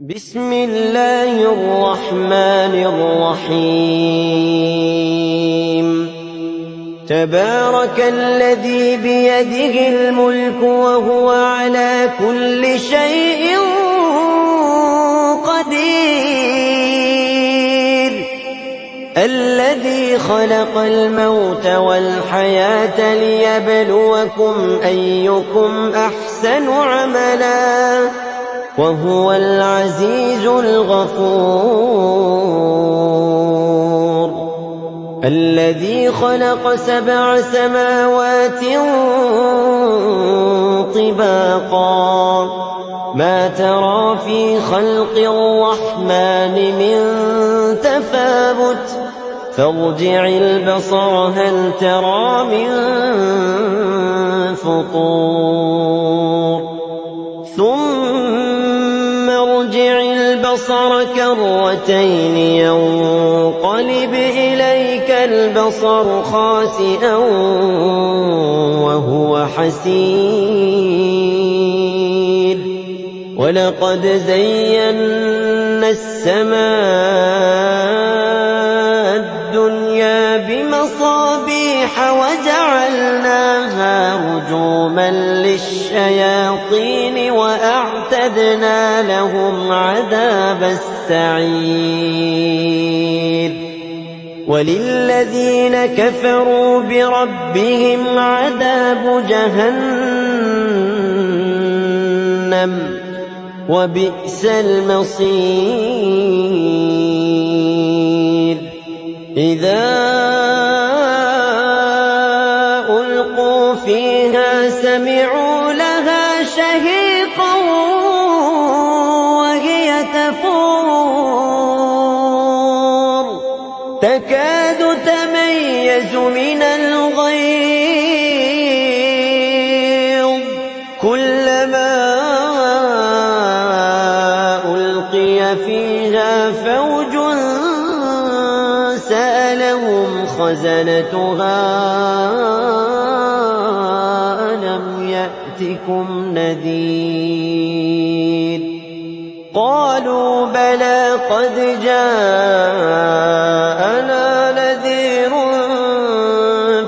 بسم الله الرحمن الرحيم تبارك الذي بيده الملك وهو على كل شيء قدير الذي خلق الموت والحياة ليبلوكم أيكم أحسن عملا وهو العزيز الغفور الذي خلق 7 سماوات طباقا ما ترى في خلق الرحمن من تفاوت فارجع البصر هل ترى من فطور ثم ارجع البصر كرتين ينقلب إليك البصر خاسئا وهو حسير ولقد زينا السماء الدنيا بمصابيح وجعلناها رجوما للشياطين وأعتدنا لهم عذاب السعير وللذين كفروا بربهم عذاب جهنم وبئس المصير إذا ألقوا فيها سمعوا لها شهيقا وهي تفور تكاد تميز من الغيظ كلما ألقي فيها فوج سألهم خزنتها ألم يأتكم نذير قالوا بلى قد جاءنا نذير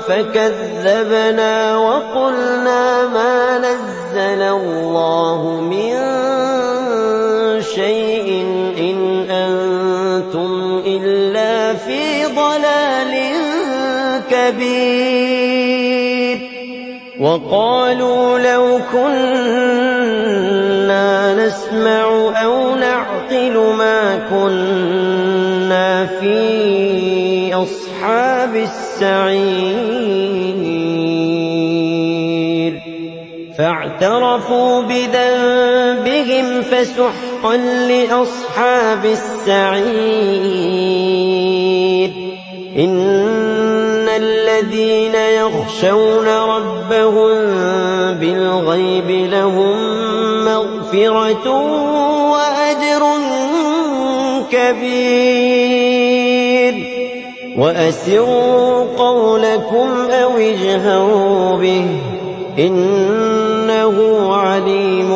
فكذبنا وقلنا ما نزل الله من شيء إن أنتم إلا في ضلال كبير وقالوا لو كنا نسمع أو نعقل ما كنا في أصحاب السعير فاعترفوا بذنبهم فسحقا لأصحاب السعير إن الذين يخشون ربهم بالغيب لهم مغفرة وأجر كبير وأسروا قولكم أو اجهروا به إنه عليم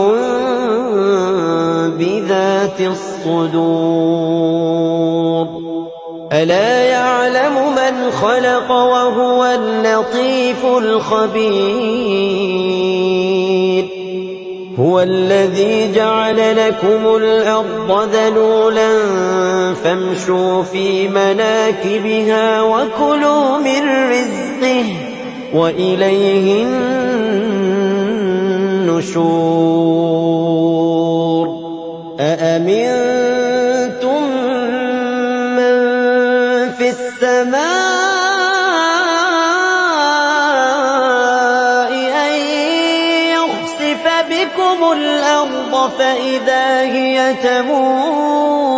بذات الصدور ألا يعلم من خلق وهو اللطيف الخبير هو الذي جعل لكم الأرض ذلولا فامشوا في مناكبها وكلوا من رزقه وإليه النشور أأمنتم من في السماء أن يخسف بكم الأرض فإذا هي تمور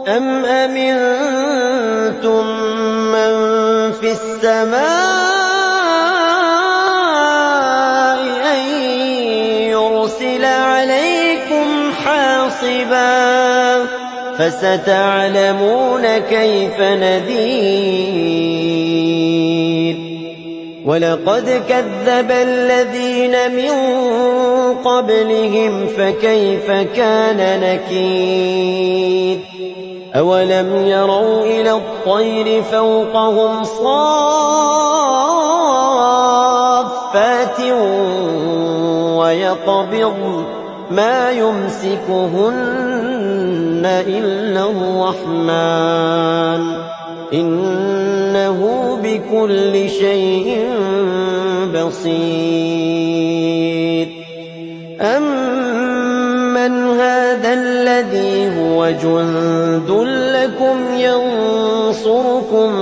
أم أمنتم من في السماء أن يرسل عليكم حاصبا فستعلمون كيف نذير ولقد كذب الذين من قبلهم فكيف كان نكير أولم يروا إلى الطير فوقهم صافات ويقبضن ما يمسكهن إلا الرحمن إنه بكل شيء بصير أمن هذا الذي هو جند لكم ينصركم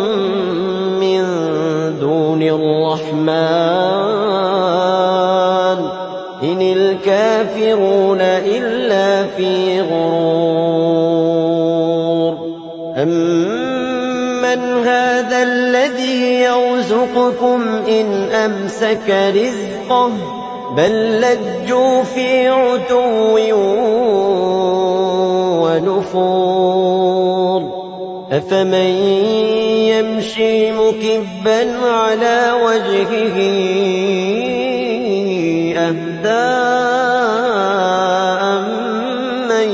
من دون الرحمن إن الكافرون إلا في غرور أمن هذا الذي يرزقكم إن أمسك رزقه بل لجوا في عتو ونفور أفمن يمشي مكبا على وجهه أهدى أمن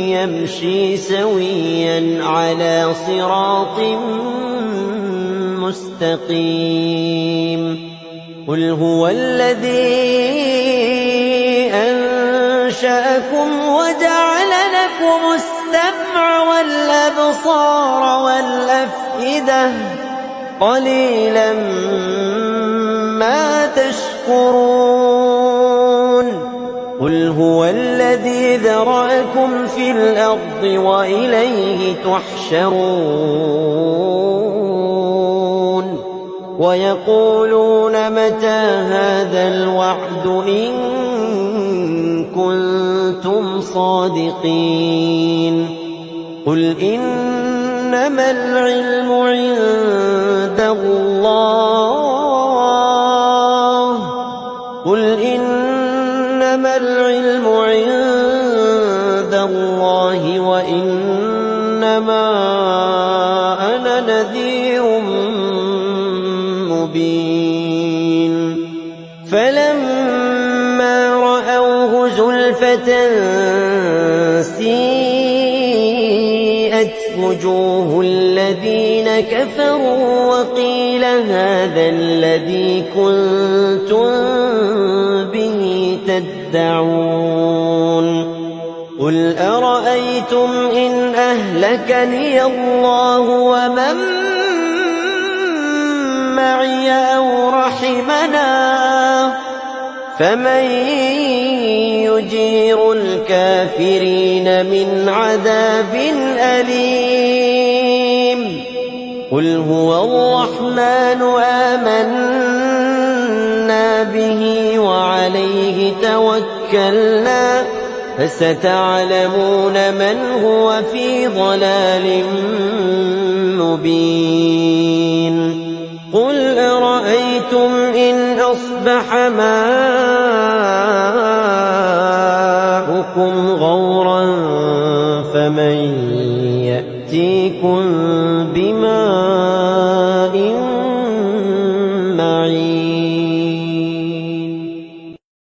يمشي سويا على صراط مستقيم قل هو الذي أنشأكم وجعل لكم السمع والأبصار والأفئدة قليلا ما تشكرون قل هو الذي ذرأكم في الأرض وإليه تحشرون ويقولون متى هذا الوعد إن كنتم صادقين قل إنما العلم عند الله قل إنما العلم عند الله وإنما أنا نذير مبين فلما رأوه زلفة سيئت وجوه الذين كفروا وقيل هذا الذي كنتم به تدعون قل أرأيتم إن أهلكني الله ومن معي أو رحمنا فمن يجير الكافرين من عذاب أليم قل هو الرحمن آمنا به وعليه توكلنا فستعلمون من هو في ضلال مبين قل أرأيتم إن أصبح ماؤكم غورا فمن يأتيكم